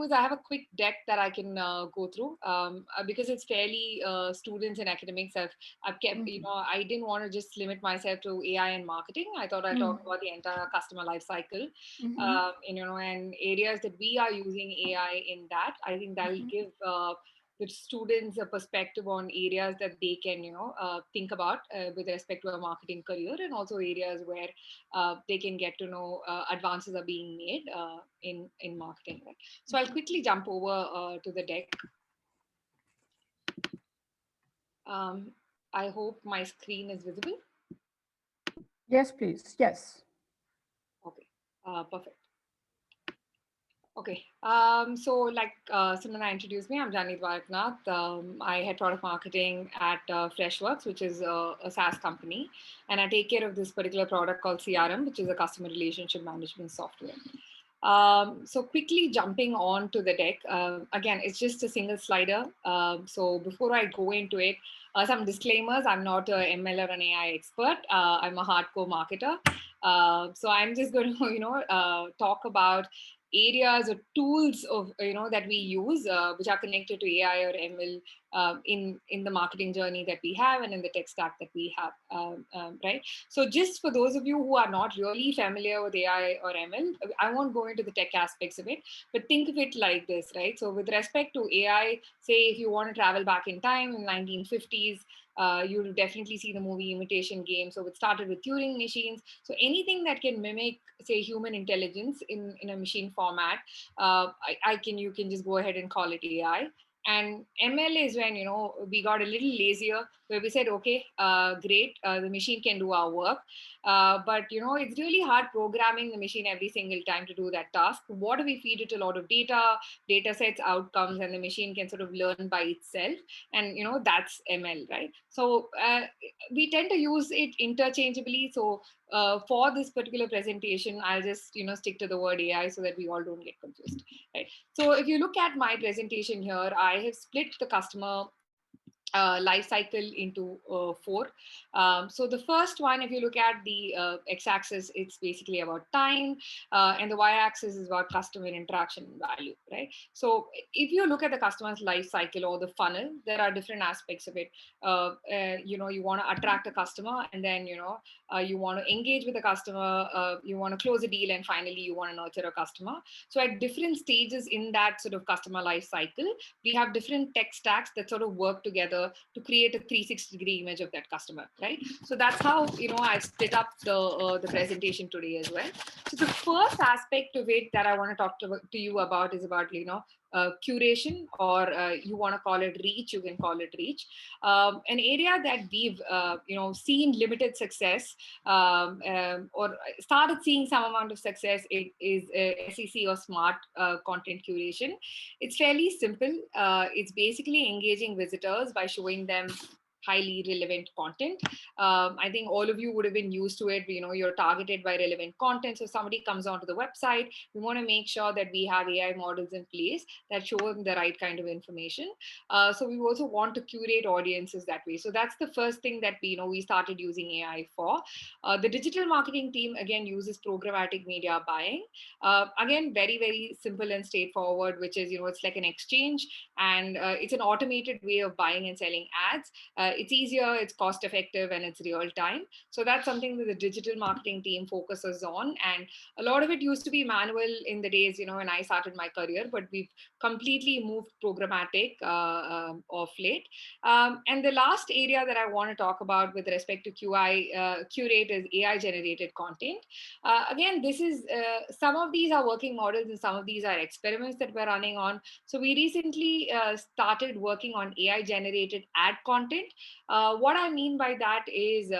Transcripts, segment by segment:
is I have a quick deck that I can go through because it's fairly students and academics. I've kept, I didn't want to just limit myself to AI and marketing. I thought I'd talk about the entire customer life cycle, Mm-hmm. and areas that we are using AI in that. I think that'll give the students a perspective on areas that they can, think about with respect to a marketing career, and also areas where they can get to know advances are being made in marketing. Right? So I'll quickly jump over to the deck. Um, I hope my screen is visible. Yes, please. Yes. Okay, perfect. Okay, so like Simona introduced me, I'm Jani Dwaraknath. I head product marketing at Freshworks, which is a SaaS company, and I take care of this particular product called CRM, which is a customer relationship management software. So quickly jumping on to the deck, again, it's just a single slider. So before I go into it, some disclaimers. I'm not a ML or an AI expert. I'm a hardcore marketer. So I'm just going to, talk about areas or tools of that we use which are connected to AI or ML in the marketing journey that we have and in the tech stack that we have, right? So just for those of you who are not really familiar with AI or ML, I won't go into the tech aspects of it, but think of it like this, right? So with respect to AI, say if you want to travel back in time in 1950s, you'll definitely see the movie Imitation Game. So it started with Turing machines. So anything that can mimic, say, human intelligence in a machine format, you can just go ahead and call it AI. And ML is when we got a little lazier, where we said, okay, great, the machine can do our work, but it's really hard programming the machine every single time to do that task. What do we feed it? A lot of data sets, outcomes, and the machine can sort of learn by itself, and that's ML, right? So we tend to use it interchangeably. So for this particular presentation, I'll just stick to the word AI so that we all don't get confused, right? So if you look at my presentation here, I have split the customer life cycle into four. So the first one, if you look at the x-axis, it's basically about time, and the y-axis is about customer interaction and value, right? So if you look at the customer's life cycle or the funnel, there are different aspects of it. You want to attract a customer, and then you want to engage with the customer, you want to close a deal, and finally you want to nurture a customer. So at different stages in that sort of customer life cycle, we have different tech stacks that sort of work together to create a 360-degree image of that customer, right? So that's how I split up the presentation today as well. So the first aspect of it that I want to talk to you about is about curation, or you want to call it reach, you can call it reach. An area that we've seen limited success, or started seeing some amount of success, it is SEC or smart content curation. It's fairly simple. It's basically engaging visitors by showing them highly relevant content. I think all of you would have been used to it. You're targeted by relevant content. So somebody comes onto the website, we want to make sure that we have AI models in place that show them the right kind of information. So we also want to curate audiences that way. So that's the first thing that we started using AI for. The digital marketing team again uses programmatic media buying. Again, very, very simple and straightforward, which is, it's like an exchange, and it's an automated way of buying and selling ads. It's easier, it's cost effective, and it's real time. So that's something that the digital marketing team focuses on. And a lot of it used to be manual in the days, when I started my career, but we've completely moved programmatic of late. And the last area that I want to talk about with respect to curate is AI generated content. Again, this is some of these are working models and some of these are experiments that we're running on. So we recently started working on AI generated ad content. What I mean by that is,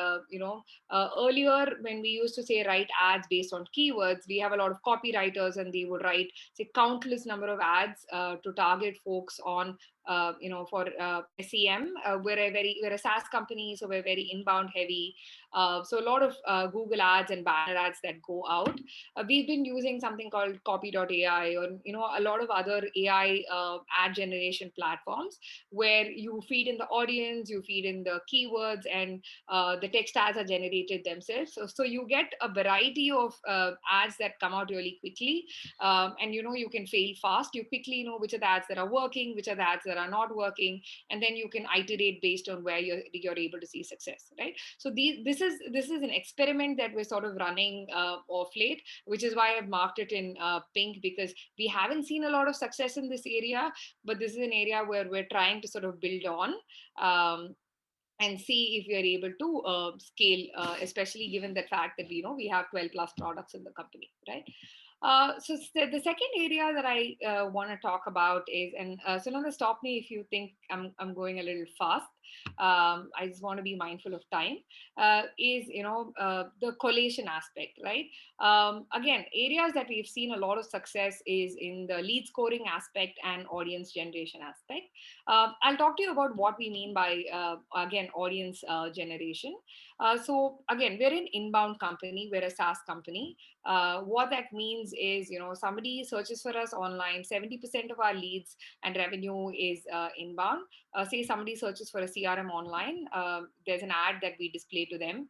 earlier when we used to say write ads based on keywords, we have a lot of copywriters and they would write, say, countless number of ads to target folks on for SEM. We're a SaaS company, so we're very inbound heavy. So a lot of Google ads and banner ads that go out. We've been using something called Copy.ai, or a lot of other AI ad generation platforms where you feed in the audience, you feed in the keywords, and the text ads are generated themselves. So you get a variety of ads that come out really quickly, and you can fail fast. You quickly know which are the ads that are working, which are the ads that are not working, and then you can iterate based on where you're able to see success, right? So this is an experiment that we're sort of running off late, which is why I've marked it in pink, because we haven't seen a lot of success in this area, but this is an area where we're trying to sort of build on. And see if we are able to scale, especially given the fact that we have 12 plus products in the company, right? The second area that I want to talk about is, and Sunanda, stop me if you think I'm going a little fast. I just want to be mindful of time. Is the collation aspect, right? Again, areas that we've seen a lot of success is in the lead scoring aspect and audience generation aspect. I'll talk to you about what we mean by again audience generation. So again, we're an inbound company, we're a SaaS company. What that means is, somebody searches for us online, 70% of our leads and revenue is inbound. Say somebody searches for a CRM online, there's an ad that we display to them.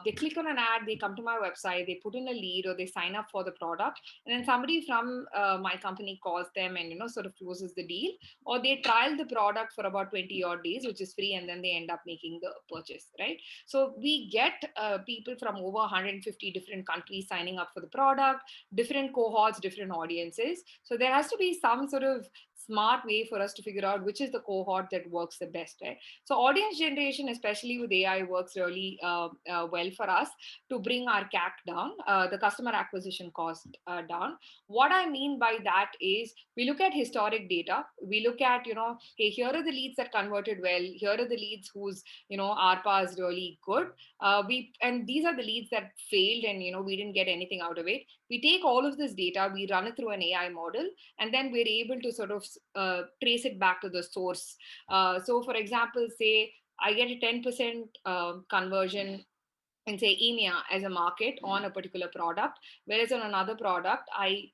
They click on an ad, they come to my website, they put in a lead, or they sign up for the product, and then somebody from my company calls them and sort of closes the deal, or they trial the product for about 20 odd days, which is free, and then they end up making the purchase, right? So we get people from over 150 different countries signing up for the product, different cohorts, different audiences. So there has to be some sort of smart way for us to figure out which is the cohort that works the best, right? So audience generation, especially with AI, works really well for us to bring our CAC down, the customer acquisition cost down. What I mean by that is, we look at historic data. We look at, hey, here are the leads that converted well. Here are the leads whose, ARPA is really good. And these are the leads that failed, and, we didn't get anything out of it. We take all of this data, we run it through an AI model, and then we're able to sort of trace it back to the source. So for example, say I get a 10% conversion and say EMEA as a market on a particular product, whereas on another product, I,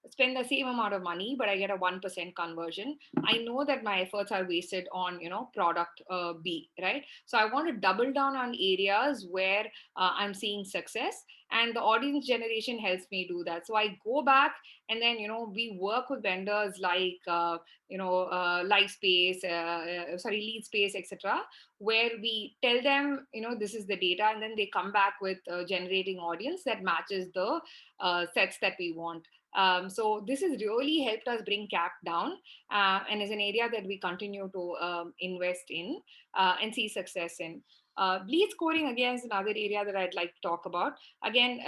spend the same amount of money, but I get a 1% conversion. I know that my efforts are wasted on, product B, right? So I want to double down on areas where I'm seeing success, and the audience generation helps me do that. So I go back, and then, we work with vendors like, Livespace, Leadspace, etc., where we tell them, this is the data, and then they come back with generating audience that matches the sets that we want. So this has really helped us bring CAC down, and is an area that we continue to invest in and see success in. Lead scoring, again, is another area that I'd like to talk about. Again,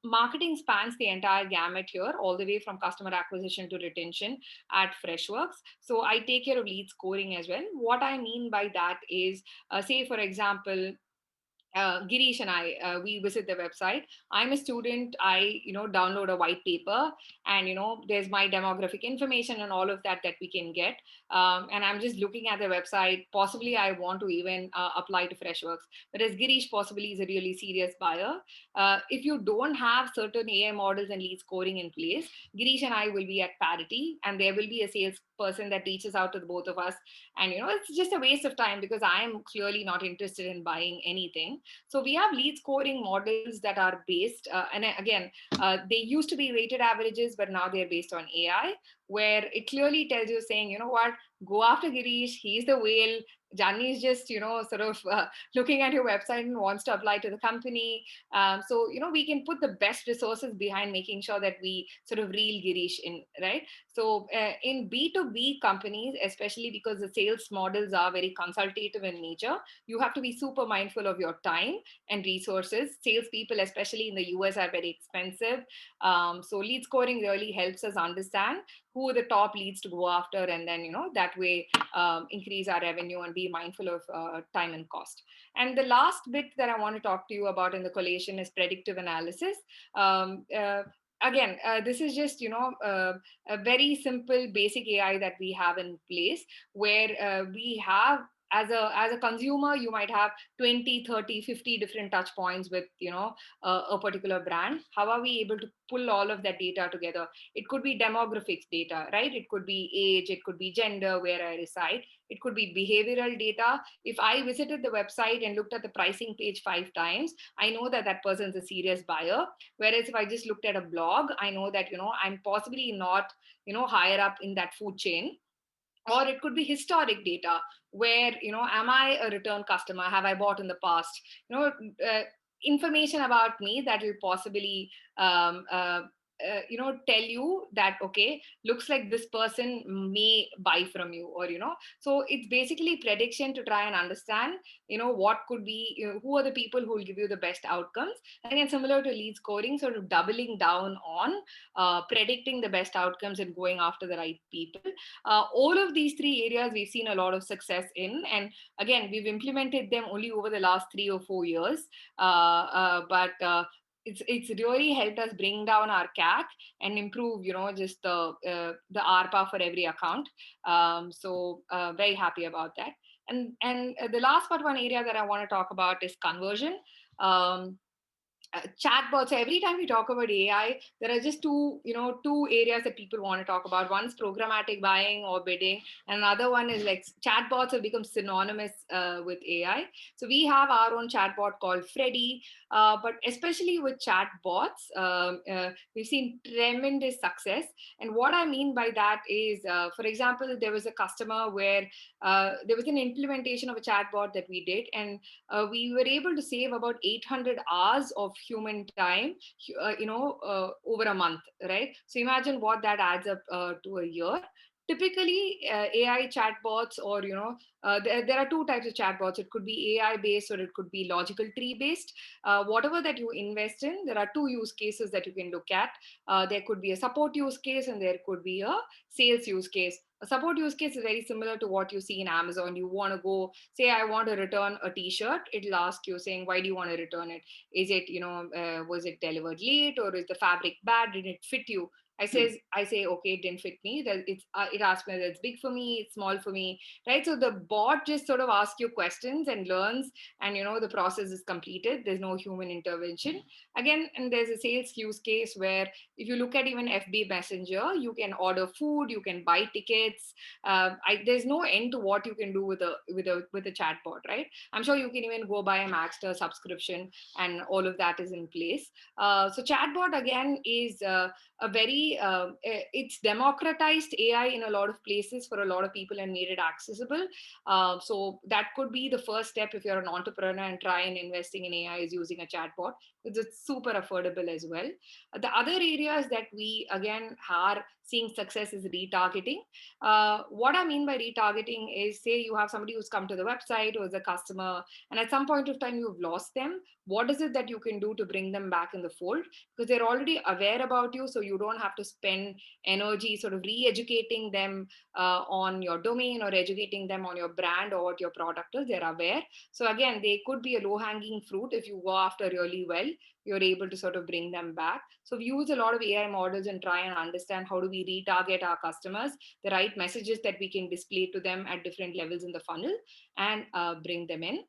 marketing spans the entire gamut here, all the way from customer acquisition to retention at Freshworks. So I take care of lead scoring as well. What I mean by that is, say, for example, Girish and I, we visit the website. I'm a student. I, download a white paper, and, there's my demographic information and all of that we can get. And I'm just looking at the website. Possibly I want to even apply to Freshworks. Whereas Girish possibly is a really serious buyer. If you don't have certain AI models and lead scoring in place, Girish and I will be at parity, and there will be a salesperson that reaches out to the both of us. And, it's just a waste of time, because I am clearly not interested in buying anything. So we have lead scoring models that are based, and again, they used to be weighted averages, but now they're based on AI, where it clearly tells you, saying, what, go after Girish, he's the whale. Janni is just, sort of looking at your website and wants to apply to the company. So, we can put the best resources behind making sure that we sort of reel Girish in, right? So in B2B companies, especially because the sales models are very consultative in nature, you have to be super mindful of your time and resources. Salespeople, especially in the US, are very expensive. So lead scoring really helps us understand who are the top leads to go after, and then, that way increase our revenue and be mindful of time and cost. And the last bit that I want to talk to you about in the collation is predictive analysis. again, this is just, a very simple basic AI that we have in place, where we have, as a consumer, you might have 20, 30, 50 different touch points with, a particular brand. How are we able to pull all of that data together? It could be demographics data, right? It could be age, it could be gender, where I reside. It could be behavioral data. If I visited the website and looked at the pricing page 5 times, I know that that person's a serious buyer. Whereas if I just looked at a blog, I know that, I'm possibly not, higher up in that food chain. Or it could be historic data, where, am I a return customer? Have I bought in the past? Information about me that will possibly, tell you that, okay, looks like this person may buy from you, or, so it's basically prediction to try and understand, what could be, who are the people who will give you the best outcomes. And again, similar to lead scoring, sort of doubling down on predicting the best outcomes and going after the right people. All of these three areas we've seen a lot of success in, and again, we've implemented them only over the last 3 or 4 years, but it's really helped us bring down our CAC and improve, just the ARPA for every account. So very happy about that. And the last but one area that I want to talk about is conversion. Um, Chatbots. So every time we talk about AI, there are just two areas that people want to talk about. One is programmatic buying or bidding, and another one is like chatbots have become synonymous with AI. So we have our own chatbot called Freddy, but especially with chatbots, we've seen tremendous success. And what I mean by that is, for example, there was a customer where there was an implementation of a chatbot that we did, and we were able to save about 800 hours of human time, over a month, right? So imagine what that adds up to a year. Typically, AI chatbots, or there are two types of chatbots. It could be AI based, or it could be logical tree based. Whatever that you invest in, there are two use cases that you can look at. There could be a support use case, and there could be a sales use case. A support use case is very similar to what you see in Amazon. You want to go, say, I want to return a t-shirt. It'll ask you saying, why do you want to return it? Is it, was it delivered late, or is the fabric bad? Did it fit you? I say, okay, it didn't fit me. That it asks me whether it's big for me, it's small for me, right? So the bot just sort of asks you questions and learns, and the process is completed. There's no human intervention. Again, and there's a sales use case where, if you look at even FB Messenger, you can order food, you can buy tickets. There's no end to what you can do with a chatbot, right? I'm sure you can even go buy a Maxter subscription, and all of that is in place. So chatbot again is a very it's democratized AI in a lot of places for a lot of people and made it accessible. So that could be the first step if you're an entrepreneur and try and investing in AI is using a chatbot. It's super affordable as well. The other areas that we again are seeing success is retargeting. What I mean by retargeting is, say you have somebody who's come to the website or is a customer, and at some point of time you've lost them. What is it that you can do to bring them back in the fold? Because they're already aware about you, so you don't have to spend energy sort of re-educating them on your domain, or educating them on your brand or what your product is. They're aware. So again, they could be a low-hanging fruit. If you go after really well, you're able to sort of bring them back. So we use a lot of AI models and try and understand how do we retarget our customers, the right messages that we can display to them at different levels in the funnel, and bring them in.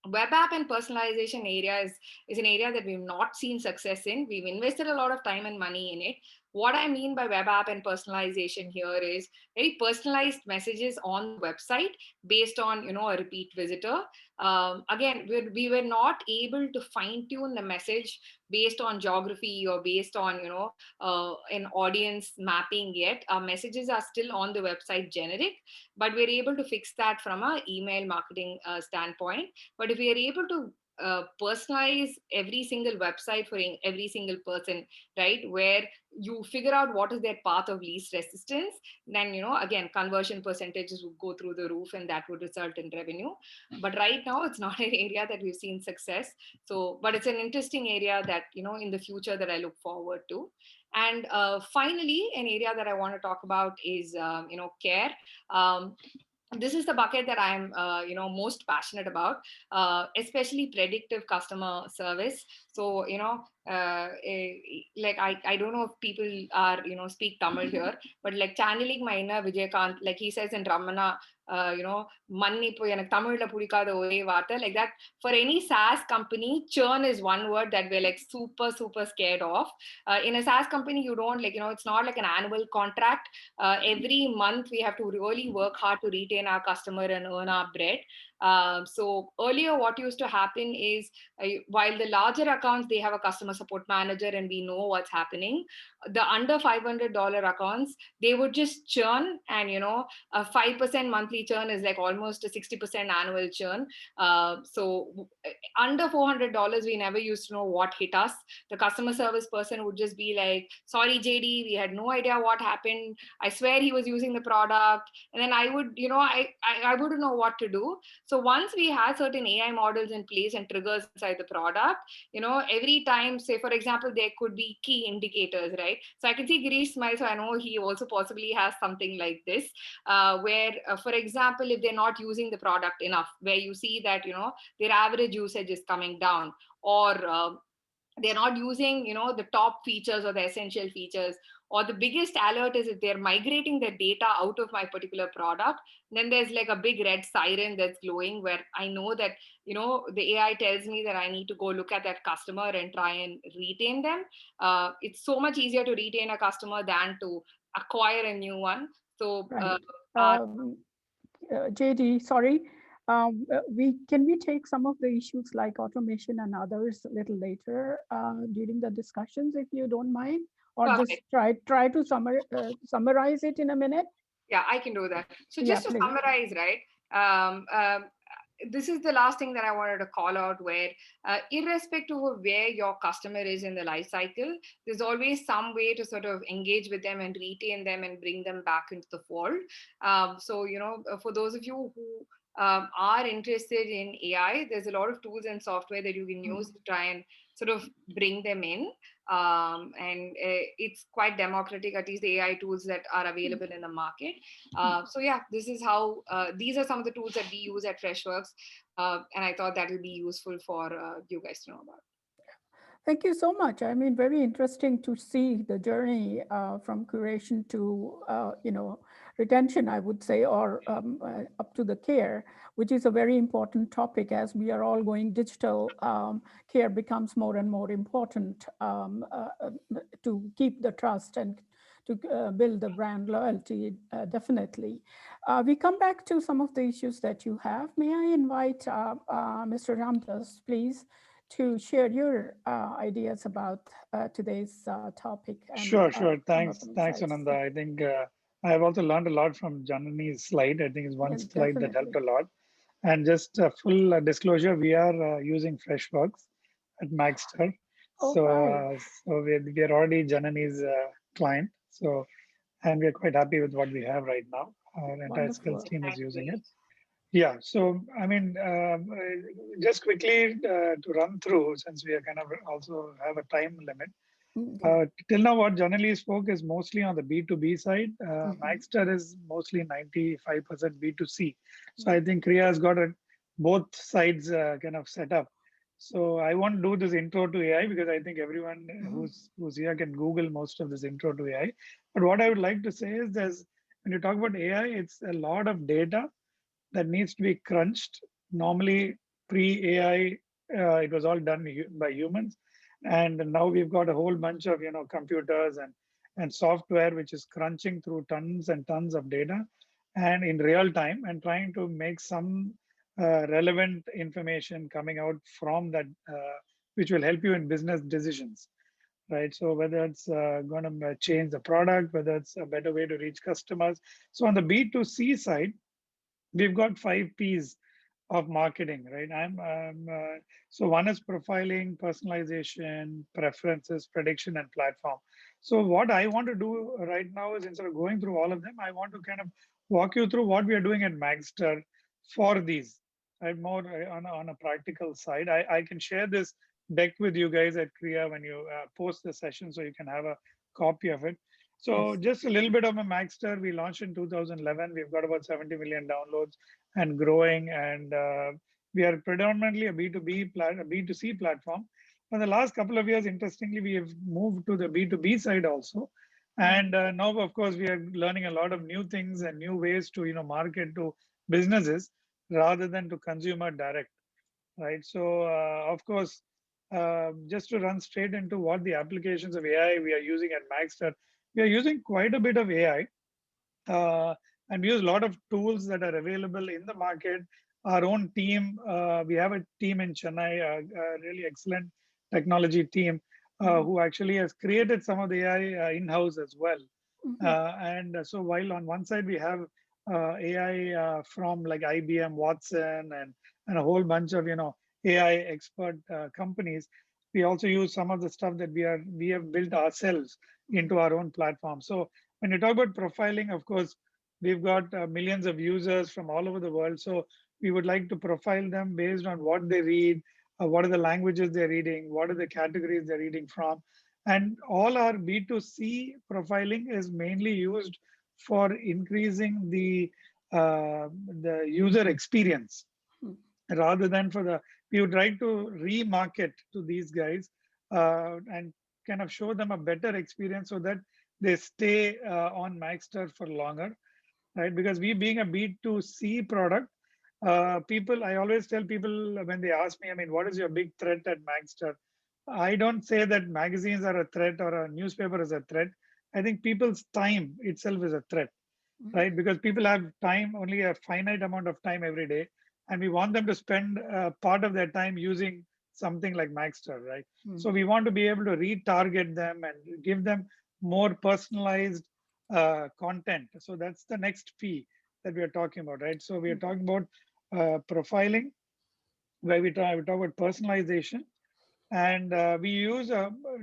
Web app and personalization area is an area that we've not seen success in. We've invested a lot of time and money in it. What I mean by web app and personalization here is very personalized messages on the website based on a repeat visitor. Again, we were not able to fine tune the message based on geography or based on an audience mapping yet. Our messages are still on the website generic, but we're able to fix that from a email marketing standpoint. But if we are able to personalize every single website for every single person, right, where you figure out what is their path of least resistance, then again, conversion percentages would go through the roof, and that would result in revenue. But right now, it's not an area that we've seen success. So, but it's an interesting area that in the future that I look forward to. And finally, an area that I want to talk about is care. Um, this is the bucket that I'm most passionate about, especially predictive customer service. So like I don't know if people are speak Tamil here, but like channeling my inner Vijaykant, like he says in Ramana, money po enak Tamil pudikada ore vaartha, like that. For any SaaS company, churn is one word that we're like super scared of. In a SaaS company, you don't like it's not like an annual contract. Every month we have to really work hard to retain our customer and earn our bread. So earlier, what used to happen is while the larger accounts, they have a customer support manager and we know what's happening. The under $500 accounts, they would just churn, and a 5% monthly churn is like almost a 60% annual churn. So under $400, we never used to know what hit us. The customer service person would just be like, sorry, JD, we had no idea what happened. I swear he was using the product. And then I would, I wouldn't know what to do. So once we had certain AI models in place and triggers inside the product, every time, say, for example, there could be key indicators, right? So I can see Girish smile, so I know he also possibly has something like this, where, for example, if they're not using the product enough, where you see that, their average usage is coming down, or they're not using the top features or the essential features, or the biggest alert is if they're migrating their data out of my particular product, then there's like a big red siren that's glowing, where I know that the AI tells me that I need to go look at that customer and try and retain them. It's so much easier to retain a customer than to acquire a new one. So Right. our JD, sorry. Can we take some of the issues like automation and others a little later during the discussions, if you don't mind, or just Perfect. try to summarize it in a minute? Yeah, I can do that. So Yeah, just to please. summarize, right? This is the last thing that I wanted to call out, where irrespective of where your customer is in the life cycle, there's always some way to sort of engage with them and retain them and bring them back into the fold. So, for those of you who are interested in AI, there's a lot of tools and software that you can use to try and sort of bring them in. And it's quite democratic, at least the AI tools that are available in the market. So yeah, this is how these are some of the tools that we use at Freshworks, and I thought that will be useful for you guys to know about. Thank you so much. I mean, very interesting to see the journey from curation to, retention, I would say, or up to the care, which is a very important topic as we are all going digital. Care becomes more and more important to keep the trust and to build the brand loyalty, definitely. We come back to some of the issues that you have. May I invite Mr. Ramdas, please, to share your ideas about today's topic. And, Sure. some of Thanks, the thanks, insights. Ananda. I think I have also learned a lot from Janani's slide. I think it's one Yes, slide that helped definitely. a lot. And just full disclosure, we are using Freshworks at Magster. All So, right. we are already Janani's client. So, and we are quite happy with what we have right now. Our entire skills Wonderful. team is using it. Exactly. Yeah. So, I mean, just quickly to run through, since we are kind of also have a time limit. Till now, what Janali spoke is mostly on the B2B side. Magster is mostly 95% B2C. So I think Kriya has got both sides kind of set up. So I won't do this intro to AI because I think everyone who's here can Google most of this intro to AI. But what I would like to say is when you talk about AI, it's a lot of data that needs to be crunched. Normally, pre-AI, it was all done by humans, and now we've got a whole bunch of computers and software which is crunching through tons and tons of data, and in real time, and trying to make some relevant information coming out from that, which will help you in business decisions. Right. So whether it's going to change the product, whether it's a better way to reach customers. So on the B2C side, we've got 5 P's of marketing, right? So one is profiling, personalization, preferences, prediction, and platform. So what I want to do right now is, instead of going through all of them, I want to kind of walk you through what we are doing at Magster for these, right? More on a practical side. I can share this deck with you guys at Kriya when you post the session, so you can have a copy of it. So Yes. just a little bit of a Magster. We launched in 2011. We've got about 70 million downloads and growing. And we are predominantly a B2B, B2C platform. For the last couple of years, interestingly, we have moved to the B2B side also. And now, of course, we are learning a lot of new things and new ways to, market to businesses rather than to consumer direct, right? So, of course, just to run straight into what the applications of AI we are using at Maxter, we are using quite a bit of AI, and we use a lot of tools that are available in the market. Our own team, we have a team in Chennai, a really excellent technology team, who actually has created some of the AI in-house as well. And so while on one side we have AI from like IBM, Watson, and a whole bunch of AI expert companies, we also use some of the stuff that we have built ourselves into our own platform. So when you talk about profiling, of course, we've got millions of users from all over the world. So we would like to profile them based on what they read, what are the languages they're reading, what are the categories they're reading from. And all our B2C profiling is mainly used for increasing the user experience rather than for the, we would like to remarket to these guys and kind of show them a better experience so that they stay on Maxter for longer, right? Because we being a B2C product, people, I always tell people when they ask me, I mean, what is your big threat at Maxter? I don't say that magazines are a threat or a newspaper is a threat. I think people's time itself is a threat, right? Because people have time, only a finite amount of time every day, and we want them to spend part of their time using something like Maxter, right? So we want to be able to retarget them and give them more personalized content. So that's the next P that we are talking about, right? So we are talking about profiling, where we talk about personalization, and we use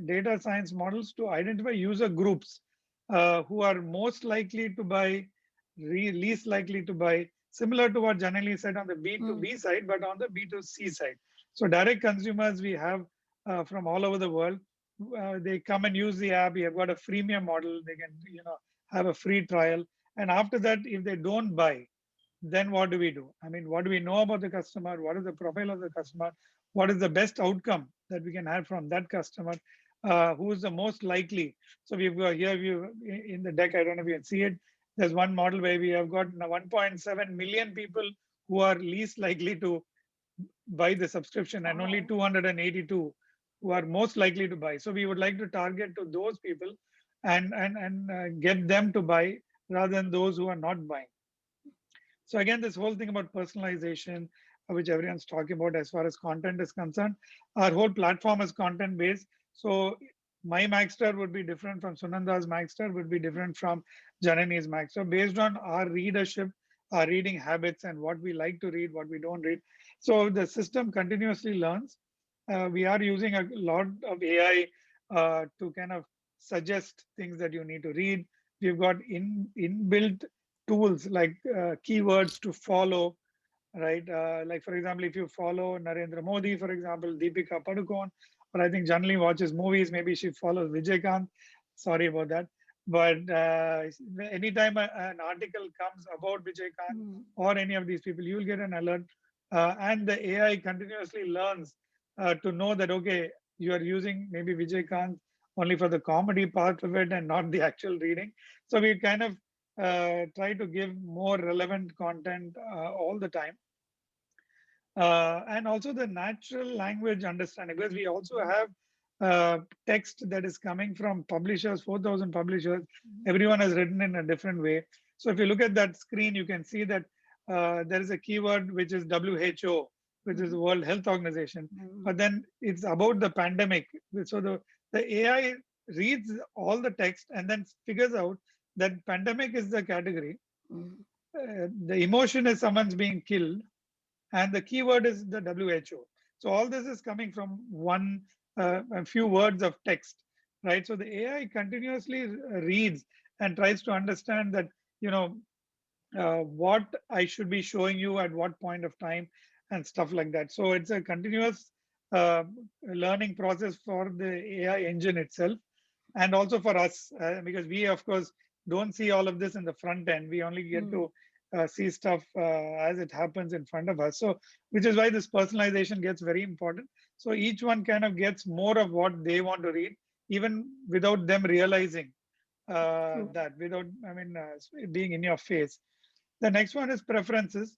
data science models to identify user groups who are most likely to buy, least likely to buy, similar to what Janali said on the B2B side, but on the B2C side. So direct consumers we have from all over the world, they come and use the app. We have got a freemium model. They can, have a free trial. And after that, if they don't buy, then what do we do? I mean, what do we know about the customer? What is the profile of the customer? What is the best outcome that we can have from that customer? Who is the most likely? So we've got here, in the deck, I don't know if you can see it. There's one model where we have got 1.7 million people who are least likely to buy the subscription, and only 282 who are most likely to buy. So we would like to target to those people and get them to buy rather than those who are not buying. So again, this whole thing about personalization, which everyone's talking about as far as content is concerned, our whole platform is content based. So my Maxter would be different from Sunanda's Maxter, would be different from Janani's Maxter, based on our readership, our reading habits, and what we like to read, what we don't read. So the system continuously learns. We are using a lot of AI to kind of suggest things that you need to read. We've got inbuilt tools like keywords to follow, right? Like, for example, if you follow Narendra Modi, for example, Deepika Padukone, or I think generally watches movies, maybe she follows Vijay. Sorry about that. But anytime an article comes about Vijay or any of these people, you'll get an alert. And the AI continuously learns to know that, okay, you are using maybe Vijay only for the comedy part of it and not the actual reading. So we kind of try to give more relevant content all the time. And also the natural language understanding, because we also have text that is coming from publishers, 4,000 publishers. Everyone has written in a different way. So if you look at that screen, you can see that there is a keyword which is WHO, which is the World Health Organization. But then it's about the pandemic. So the AI reads all the text and then figures out that pandemic is the category. The emotion is someone's being killed, and the keyword is the WHO. So all this is coming from a few words of text, right? So the AI continuously reads and tries to understand that, what I should be showing you at what point of time and stuff like that. So it's a continuous learning process for the AI engine itself, and also for us, because we, of course, don't see all of this in the front end. We only get to see stuff as it happens in front of us. So, which is why this personalization gets very important. So each one kind of gets more of what they want to read, even without them realizing that, without, I mean, being in your face. The next one is preferences,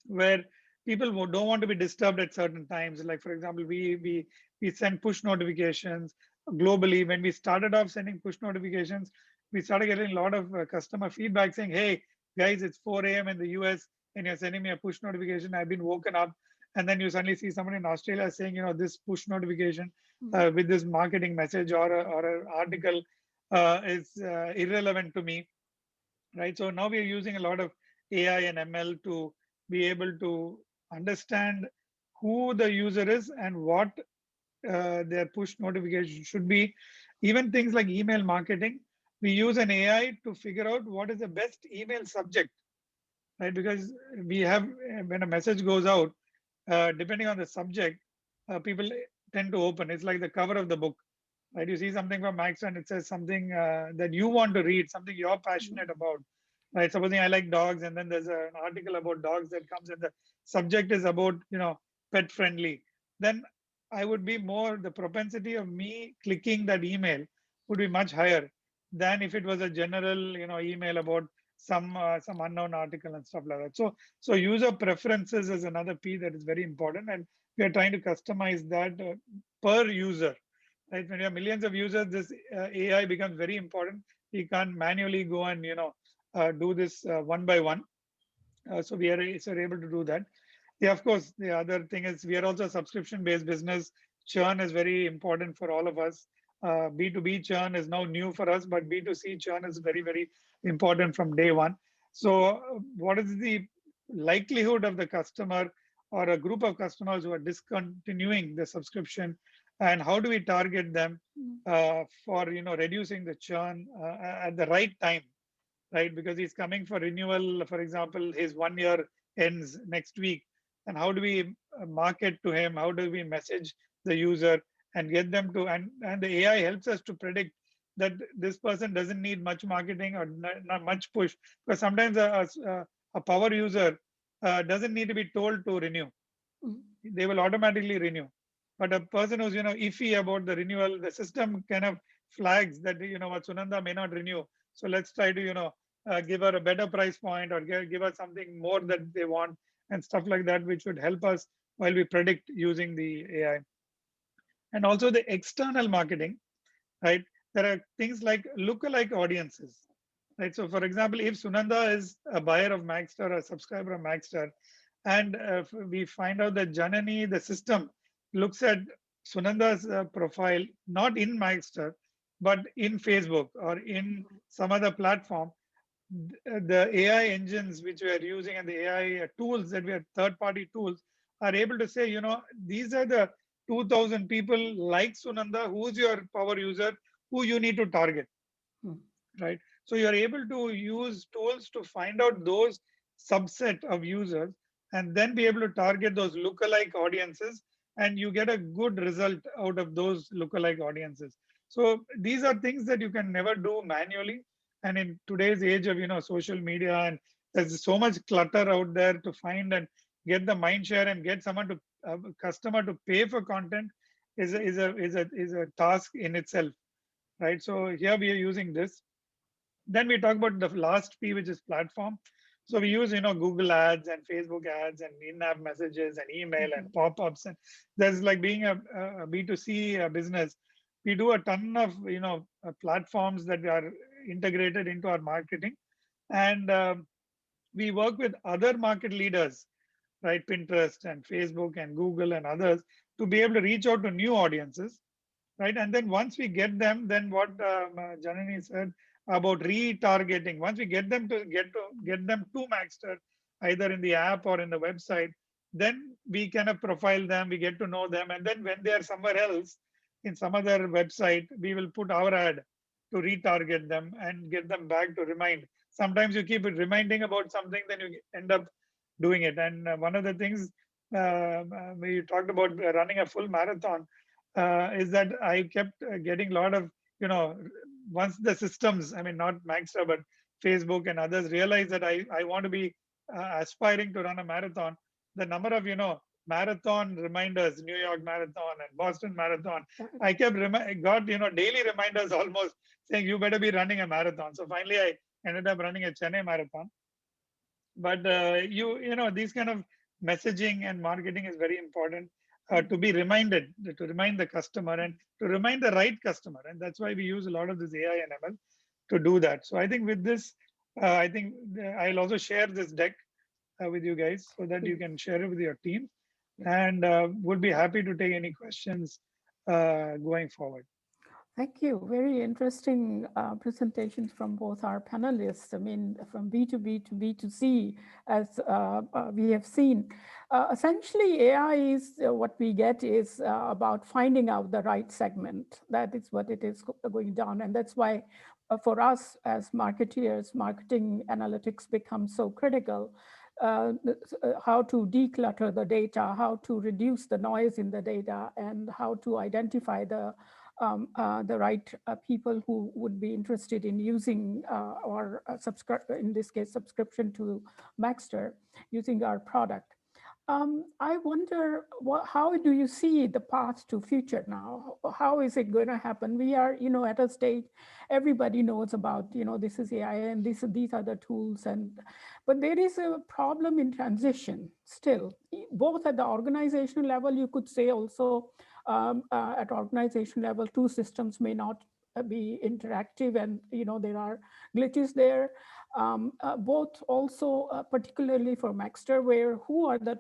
where people who don't want to be disturbed at certain times. Like for example, we send push notifications globally. When we started off sending push notifications, we started getting a lot of customer feedback saying, "Hey guys, it's 4 a.m. in the US, and you're sending me a push notification. I've been woken up." And then you suddenly see someone in Australia saying, this push notification with this marketing message or an article is irrelevant to me, right? So now we are using a lot of AI and ML to be able to understand who the user is and what their push notification should be. Even things like email marketing, we use an AI to figure out what is the best email subject, right? Because we have, when a message goes out, depending on the subject, people tend to open. It's like the cover of the book, right? You see something from Max and it says something that you want to read, something you're passionate about, right? Supposing I like dogs, and then there's an article about dogs that comes, and the subject is about, pet friendly. Then I would be more, the propensity of me clicking that email would be much higher than if it was a general, email about some unknown article and stuff like that. So user preferences is another P that is very important, and we are trying to customize that per user. Right, when you have millions of users, this AI becomes very important. You can't manually go and do this one by one. So we are able to do that. Yeah, of course. The other thing is we are also a subscription-based business. Churn is very important for all of us. B2B churn is now new for us, but B2C churn is very, very important from day one. So what is the likelihood of the customer or a group of customers who are discontinuing the subscription, and how do we target them for reducing the churn at the right time, right? Because he's coming for renewal. For example, his 1 year ends next week. And how do we market to him? How do we message the user and get them to, and the AI helps us to predict that this person doesn't need much marketing or not much push. Because sometimes a power user doesn't need to be told to renew. They will automatically renew. But a person who's, iffy about the renewal, the system kind of flags that, what Sunanda may not renew. So let's try to, give her a better price point, or give her something more that they want and stuff like that, which would help us while we predict using the AI. And also the external marketing, right? There are things like lookalike audiences, right? So for example, if Sunanda is a buyer of Maxstar, a subscriber of Maxstar, and we find out that Janani, the system, looks at Sunanda's profile, not in Maxstar, but in Facebook or in some other platform, the AI engines which we are using and the AI tools that we are third-party tools are able to say, these are the 2,000 people like Sunanda, who's your power user, who you need to target, right? So you're able to use tools to find out those subset of users and then be able to target those lookalike audiences, and you get a good result out of those lookalike audiences. So these are things that you can never do manually. And in today's age of social media, and there's so much clutter out there, to find and get the mind share and get someone to customer to pay for content is a task in itself, right? So here we are using this. Then we talk about the last P, which is platform. So we use, Google ads and Facebook ads and in-app messages and email and pop-ups. And there's like being a B2C business, we do a ton of, platforms that are integrated into our marketing. And we work with other market leaders, right? Pinterest and Facebook and Google and others, to be able to reach out to new audiences, right? And then once we get them, then what Janani said about retargeting, once we get them to get them to Maxstar, either in the app or in the website, then we kind of profile them, we get to know them, and then when they are somewhere else in some other website, we will put our ad to retarget them and get them back to remind. Sometimes you keep reminding about something, then you end up doing it. And one of the things we talked about running a full marathon, is that I kept getting a lot of, once the systems, I mean, not Maxstar, but Facebook and others realize that I want to be aspiring to run a marathon, the number of, marathon reminders, New York Marathon and Boston Marathon, I kept got, daily reminders almost saying, you better be running a marathon. So finally, I ended up running a Chennai Marathon. But these kind of messaging and marketing is very important to be reminded, to remind the customer and to remind the right customer. And that's why we use a lot of this AI and ML to do that. So I think with this, I think I'll also share this deck with you guys so that you can share it with your team, and would be happy to take any questions going forward. Thank you. Very interesting presentations from both our panelists. I mean, from B2B to B2C, as we have seen. Essentially, AI is what we get is about finding out the right segment. That is what it is going down. And that's why for us as marketeers, marketing analytics becomes so critical. How to declutter the data, how to reduce the noise in the data, and how to identify the right people who would be interested in using or in this case, subscription to Maxter using our product. I wonder, how do you see the path to future now? How is it going to happen? We are, at a stage, everybody knows about, this is AI and these are the tools. But there is a problem in transition still, both at the organizational level, you could say also at organization level, two systems may not be interactive and there are glitches there. Both also particularly for Maxter, where who are the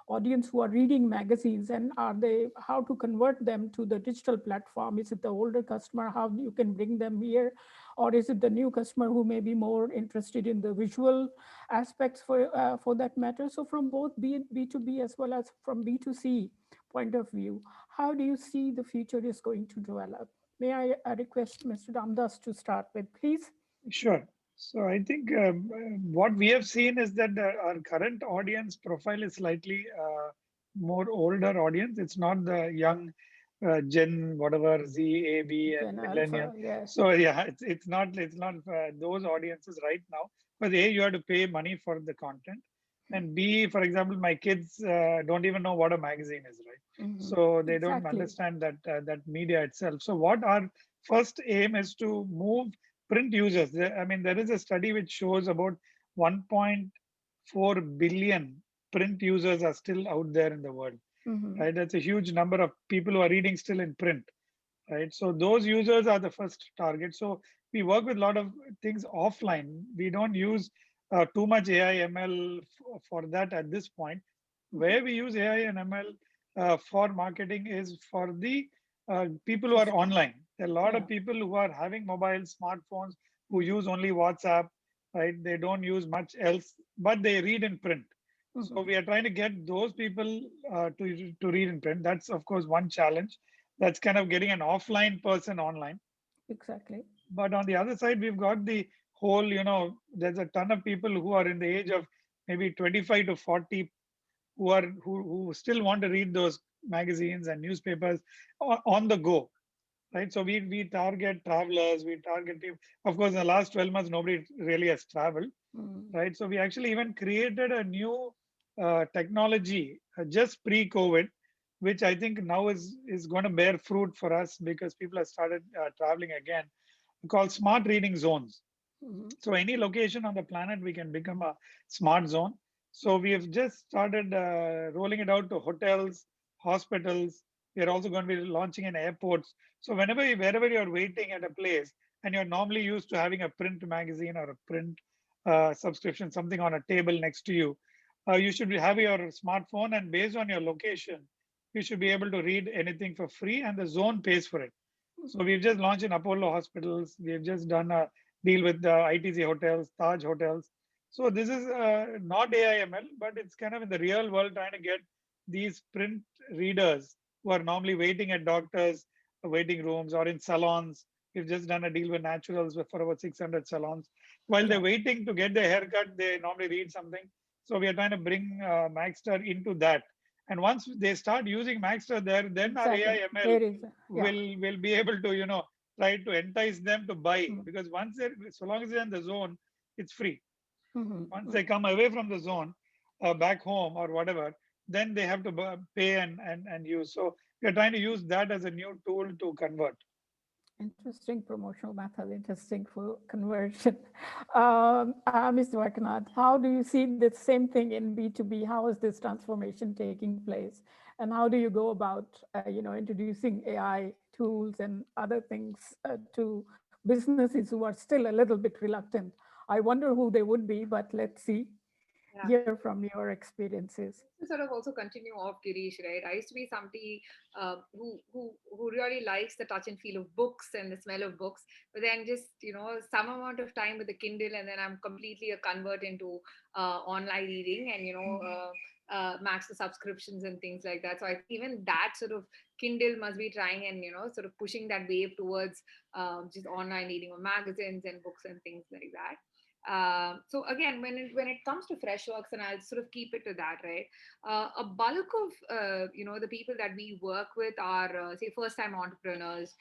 audience who are reading magazines, and how to convert them to the digital platform? Is it the older customer, how you can bring them here? Or is it the new customer who may be more interested in the visual aspects for that matter? So from both B2B as well as from B2C point of view, how do you see the future is going to develop? May I request Mr. Ramdas to start with, please? Sure. So I think what we have seen is that our current audience profile is slightly more older audience. It's not the young Gen whatever Z, A, B, and millennial. Yes. So yeah, it's not those audiences right now. But A, you have to pay money for the content, and B, for example, my kids don't even know what a magazine is, right? Mm-hmm. So they don't understand that media itself. So what our first aim is to move print users. I mean, there is a study which shows about 1.4 billion print users are still out there in the world. Mm-hmm. Right? That's a huge number of people who are reading still in print. Right? So those users are the first target. So we work with a lot of things offline. We don't use too much AI ML for that at this point. Where we use AI and ML for marketing is for the people who are online. There are a lot of people who are having mobile smartphones who use only WhatsApp, right? They don't use much else, but they read in print. So we are trying to get those people to read in print. That's of course one challenge. That's kind of getting an offline person online. Exactly. But on the other side, we've got the whole, there's a ton of people who are in the age of maybe 25 to 40 who still want to read those magazines and newspapers on the go. Right. So we target travelers, we target people. Of course, in the last 12 months, nobody really has traveled. Right. So we actually even created a new technology just pre-COVID, which I think now is going to bear fruit for us because people have started traveling again, called smart reading zones. So any location on the planet, we can become a smart zone. So we have just started rolling it out to hotels, hospitals. We're also going to be launching in airports. So wherever you're waiting at a place and you're normally used to having a print magazine or a print subscription, something on a table next to you, you should have your smartphone, and based on your location, you should be able to read anything for free, and the zone pays for it. So we've just launched in Apollo hospitals. We've just done a deal with the ITC hotels, Taj hotels. So this is not AIML, but it's kind of in the real world trying to get these print readers who are normally waiting at doctors' waiting rooms or in salons. We've just done a deal with Naturals for about 600 salons. While they're waiting to get their haircut, they normally read something. So we are trying to bring Maxter into that. And once they start using Maxter there, then our AI ML will be able to, try to entice them to buy, because once they're, so long as they're in the zone, it's free. Once they come away from the zone, back home or whatever, then they have to pay and use. So we're trying to use that as a new tool to convert. Interesting promotional method, interesting for conversion. Mr. Vakanath, how do you see the same thing in B2B? How is this transformation taking place? And how do you go about, introducing AI tools and other things to businesses who are still a little bit reluctant? I wonder who they would be, but let's see, hear from your experiences. To sort of also continue off Girish, right? I used to be somebody who really likes the touch and feel of books and the smell of books, but then just some amount of time with the Kindle, and then I'm completely a convert into online reading, and max the subscriptions and things like that. So I think even that sort of Kindle must be trying and sort of pushing that wave towards just online reading of magazines and books and things like that. So again, when it comes to Freshworks, and I'll sort of keep it to that, right? A bulk of the people that we work with are say first-time entrepreneurs,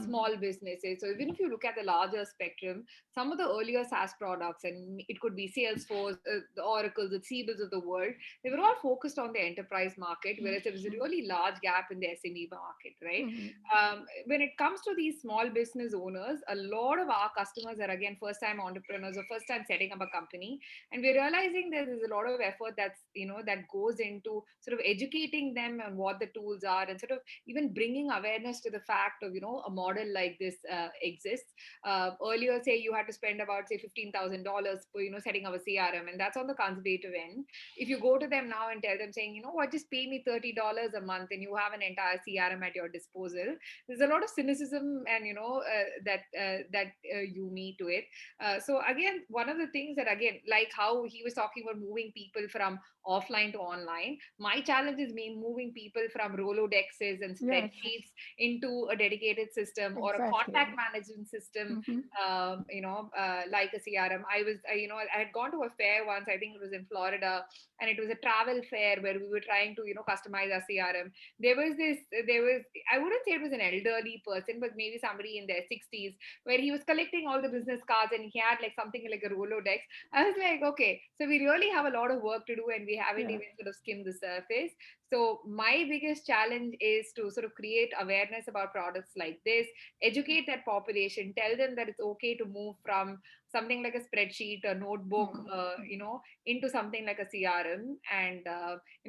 small businesses. So even if you look at the larger spectrum, some of the earlier SaaS products, and it could be Salesforce, the Oracles, the Siebels of the world, they were all focused on the enterprise market, whereas there was a really large gap in the SME market, right? When it comes to these small business owners, a lot of our customers are again first-time entrepreneurs or first-time setting up a company, and we're realizing that there's a lot of effort that goes into sort of educating them on what the tools are, and sort of even bringing awareness to the fact of a model like this exists. Earlier, say you had to spend about say $15,000 for setting up a CRM, and that's on the conservative end. If you go to them now and tell them saying, what, just pay me $30 a month and you have an entire CRM at your disposal, there's a lot of cynicism and that you meet to it. So again, one of the things that, again, like how he was talking about moving people from offline to online, my challenge is me moving people from Rolodexes and spreadsheets into a dedicated system or a contact management system, like a CRM. I had gone to a fair once, I think it was in Florida, and it was a travel fair where we were trying to customize our CRM. There was I wouldn't say it was an elderly person, but maybe somebody in their 60s, where he was collecting all the business cards and he had like something like a Rolodex. I was like, okay, so we really have a lot of work to do, and we haven't even sort of skimmed the surface. So my biggest challenge is to sort of create awareness about products like this, educate that population, tell them that it's okay to move from something like a spreadsheet, a notebook, into something like a CRM, and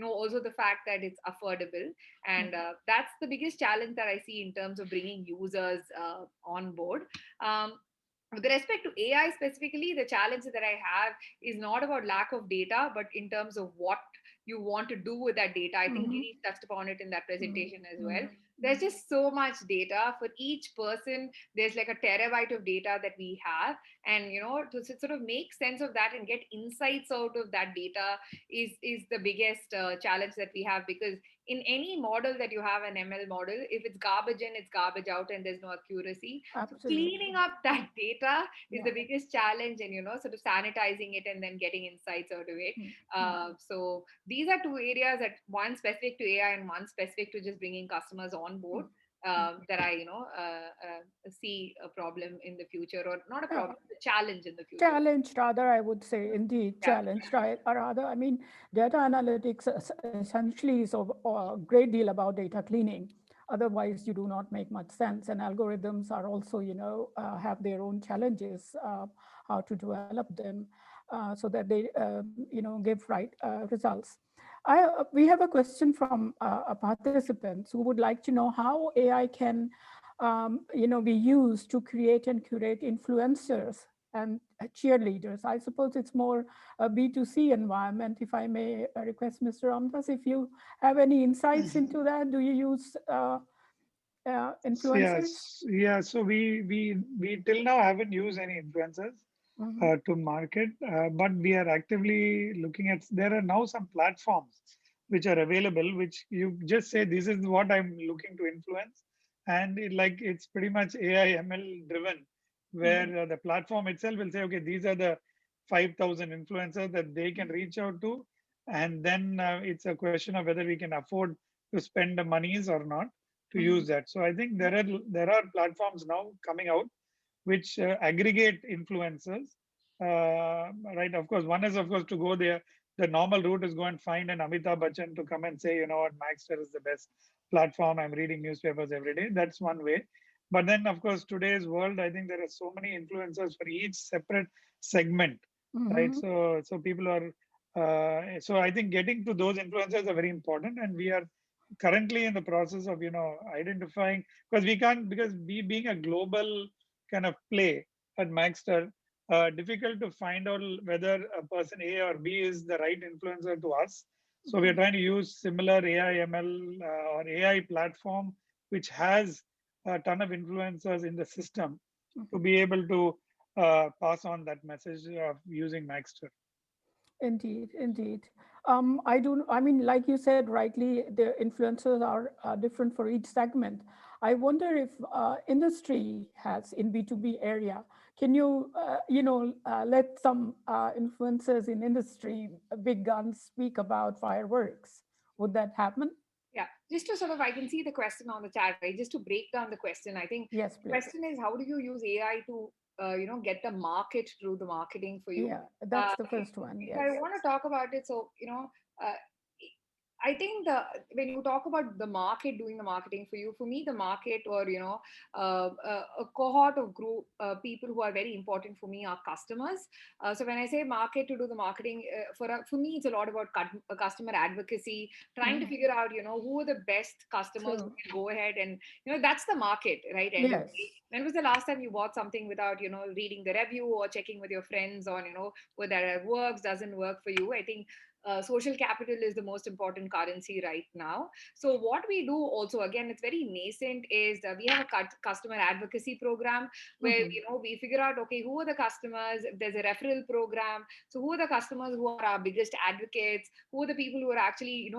also the fact that it's affordable. And that's the biggest challenge that I see in terms of bringing users on board. With respect to AI specifically, the challenge that I have is not about lack of data, but in terms of what you want to do with that data. I think Giri touched upon it in that presentation as well. There's just so much data for each person. There's like a terabyte of data that we have, and to sort of make sense of that and get insights out of that data is the biggest challenge that we have, because in any model that you have, an ML model, if it's garbage in, it's garbage out, and there's no accuracy. So cleaning up that data is the biggest challenge, and sort of sanitizing it and then getting insights out of it. So these are two areas, that one specific to AI and one specific to just bringing customers on board, that I see a problem in the future, or not a problem, a challenge in the future. Challenge, rather, I would say, indeed, challenge, right? Or rather, I mean, data analytics essentially is a great deal about data cleaning. Otherwise, you do not make much sense. And algorithms are also, have their own challenges, how to develop them so that they, give right results. We have a question from participants who would like to know how AI can, be used to create and curate influencers and cheerleaders. I suppose it's more a B2C environment. If I may request Mr. Ramdas, if you have any insights into that, do you use influencers? So we till now haven't used any influencers to market, but we are actively looking at. There are now some platforms which are available, which you just say, this is what I'm looking to influence, and it's pretty much AI ML driven, where the platform itself will say, okay, these are the 5,000 influencers that they can reach out to, and then it's a question of whether we can afford to spend the monies or not to use that. So I think there are platforms now coming out which aggregate influencers. Right. Of course, one is of course to go there. The normal route is go and find an Amitabh Bachchan to come and say, you know what, Maxter is the best platform. I'm reading newspapers every day. That's one way. But then, of course, today's world, I think there are so many influencers for each separate segment, right? So people are. So I think getting to those influencers are very important, and we are currently in the process of identifying, because we can't, because we being a global kind of play at Maxter, difficult to find out whether a person A or B is the right influencer to us. So we are trying to use similar AI ML or AI platform which has a ton of influencers in the system to be able to pass on that message of using Maxter. Indeed, indeed. I mean, like you said rightly, the influencers are different for each segment. I wonder if industry has in B2B area, can you, let some influencers in industry, big guns, speak about fireworks? Would that happen? Yeah, just to sort of, I can see the question on the chat, right? Just to break down the question, I think Yes, the please. question is, how do you use AI to, get the market to do the marketing for you? Yeah, that's the first one. If Yes. I want to talk about it, so, uh, I think when you talk about the market doing the marketing for you, for me, the market, or a cohort of group people who are very important for me are customers. So when I say market to do the marketing, for me, it's a lot about customer advocacy, trying to figure out who are the best customers who can go ahead, and that's the market, right? End of the Yes. day. When was the last time you bought something without reading the review or checking with your friends on whether it works, doesn't work for you? I think social capital is the most important currency right now. So what we do also, again, it's very nascent, is we have a customer advocacy program where we figure out, okay, who are the customers. There's a referral program. So who are the customers who are our biggest advocates? Who are the people who are actually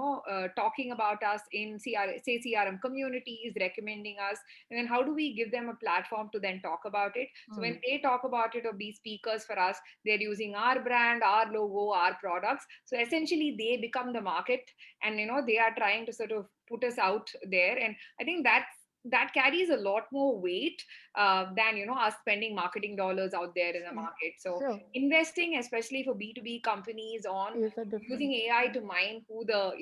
talking about us in CRM communities, recommending us, and then how do we give them a platform to then talk about it? So when they talk about it or be speakers for us, they're using our brand, our logo, our products. So essentially they become the market, and they are trying to sort of put us out there. And I think that carries a lot more weight than us spending marketing dollars out there in the market. So investing, especially for B2B companies, on using AI to mine who the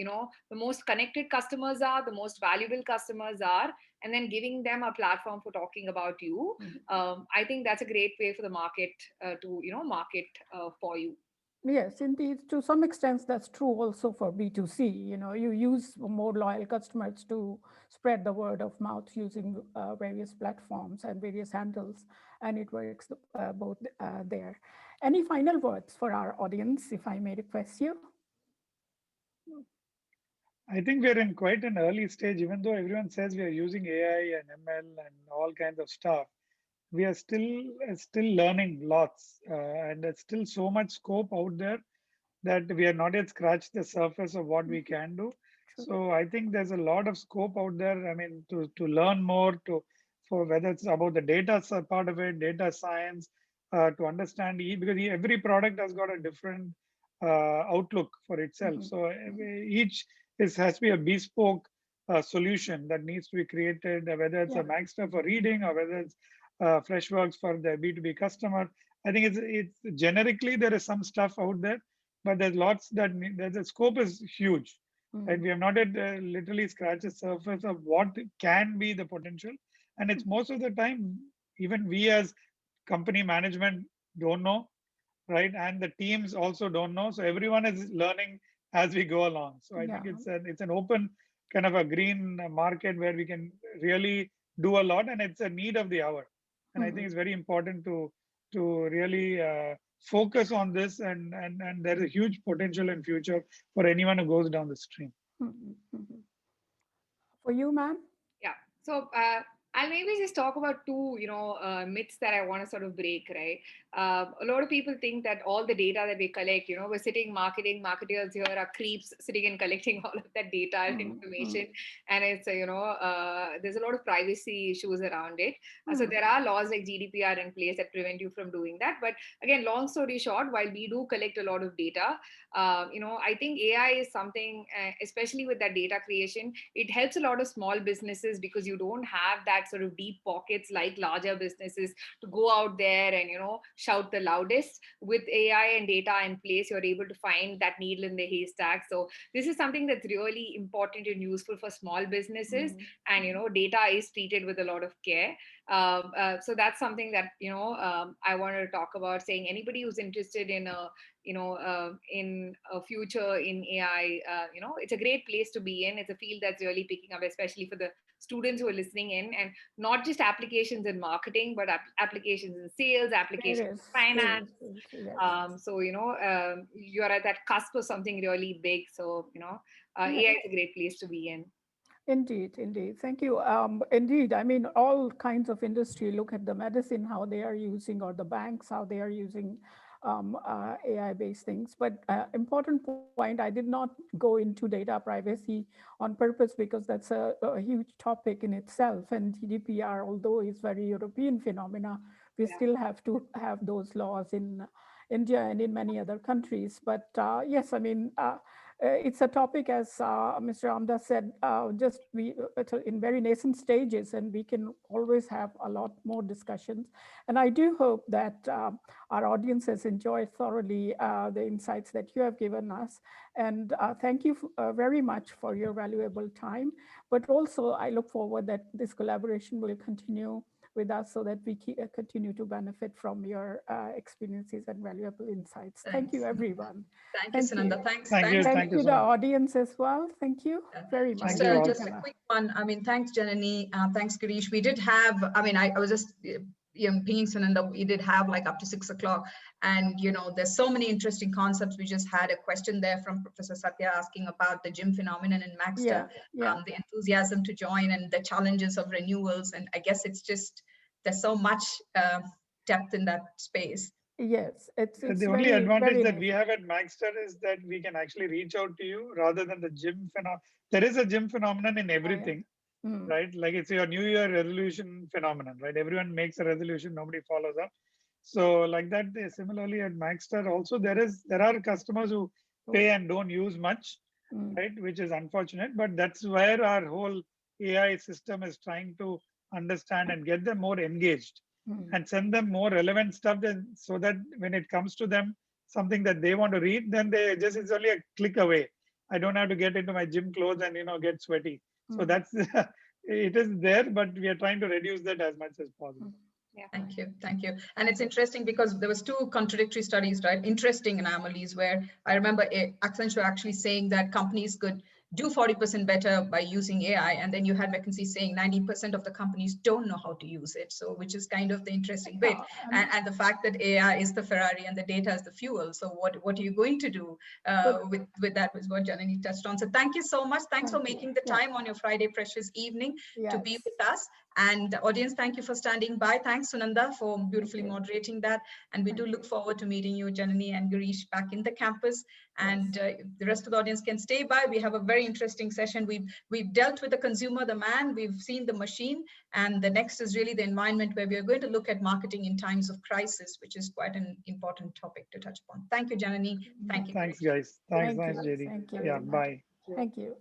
most connected customers are, the most valuable customers are, and then giving them a platform for talking about you. I think that's a great way for the market to market for you. Yes, indeed. To some extent, that's true also for B2C. You use more loyal customers to spread the word of mouth using various platforms and various handles, and it works both there. Any final words for our audience, if I may request you? I think we're in quite an early stage, even though everyone says we are using AI and ML and all kinds of stuff. We are still learning lots, and there's still so much scope out there that we are not yet scratched the surface of what we can do. So I think there's a lot of scope out there. I mean, to learn more, for whether it's about the data part of it, data science, to understand because every product has got a different outlook for itself. So each has to be a bespoke solution that needs to be created, whether it's a Maxter for reading or whether it's Freshworks for the B2B customer. I think it's generically there is some stuff out there, but there's lots the scope is huge. Right? We have not yet literally scratched the surface of what can be the potential, and it's most of the time even we as company management don't know, right? And the teams also don't know. So everyone is learning as we go along. So I think it's an open kind of a green market where we can really do a lot, and it's a need of the hour. And I think it's very important to really focus on this, and there is a huge potential in future for anyone who goes down the stream. For you, ma'am? Yeah. So I'll maybe just talk about two, myths that I want to sort of break, right? A lot of people think that all the data that we collect, we're sitting marketers here are creeps sitting and collecting all of that data and information. And it's, there's a lot of privacy issues around it. So there are laws like GDPR in place that prevent you from doing that. But again, long story short, while we do collect a lot of data, I think AI is something, especially with that data creation, it helps a lot of small businesses because you don't have that sort of deep pockets like larger businesses to go out there and, shout the loudest. With AI and data in place, you're able to find that needle in the haystack. So this is something that's really important and useful for small businesses. And, data is treated with a lot of care. So that's something that, I wanted to talk about, saying anybody who's interested in in a future in AI, it's a great place to be in. It's a field that's really picking up, especially for the students who are listening in, and not just applications in marketing, but applications in sales, applications in finance. So, you're at that cusp of something really big. So, AI is a great place to be in. Indeed, indeed. Thank you. Indeed, I mean, all kinds of industry, look at the medicine, how they are using, or the banks, how they are using AI-based things. But important point, I did not go into data privacy on purpose because that's a huge topic in itself. And GDPR, although is very European phenomena, we still have to have those laws in India and in many other countries. But yes, I mean, it's a topic, as Mr. Ramdas said, just in very nascent stages, and we can always have a lot more discussions. And I do hope that our audience has enjoyed thoroughly the insights that you have given us. And thank you very much for your valuable time. But also, I look forward that this collaboration will continue with us so that we continue to benefit from your experiences and valuable insights. Thank you, everyone. Thank you, Sunanda. Thanks. Thank you, the audience as well. Thank you very much. Just a quick one. I mean, thanks, Janani. Thanks, Girish. We did have, I mean, I was just pinging Sunanda. We did have like up to 6 o'clock. And, there's so many interesting concepts. We just had a question there from Professor Satya asking about the gym phenomenon in Maxter, the enthusiasm to join and the challenges of renewals. And I guess it's just, there's so much depth in that space. Yes, it's the only advantage that we have at Maxter is that we can actually reach out to you rather than the gym phenomenon. There is a gym phenomenon in everything, right? Like it's your New Year resolution phenomenon, right? Everyone makes a resolution, nobody follows up. So like that, similarly at Maxter also there are customers who pay and don't use much, right? Which is unfortunate, but that's where our whole AI system is trying to understand and get them more engaged. And send them more relevant stuff so that when it comes to them, something that they want to read, then it's only a click away. I don't have to get into my gym clothes and, get sweaty. So that's, it is there, but we are trying to reduce that as much as possible. Yeah. Thank you. And it's interesting because there was 2 contradictory studies, right? Interesting anomalies where I remember Accenture actually saying that companies could do 40% better by using AI. And then you had McKinsey saying 90% of the companies don't know how to use it. So which is kind of the interesting bit. And the fact that AI is the Ferrari and the data is the fuel. So what are you going to do with that was what Janani touched on. So thank you so much. Thanks for making the time on your Friday precious evening to be with us. And the audience, thank you for standing by. Thanks, Sunanda, for beautifully moderating that. And we do look forward to meeting you, Janani and Girish, back in the campus. And the rest of the audience can stay by. We have a very interesting session. We've dealt with the consumer, the man, we've seen the machine. And the next is really the environment where we are going to look at marketing in times of crisis, which is quite an important topic to touch upon. Thank you, Janani. Thank you. Thanks, guys. Thanks, JD. Thank you. Yeah, bye. Thank you.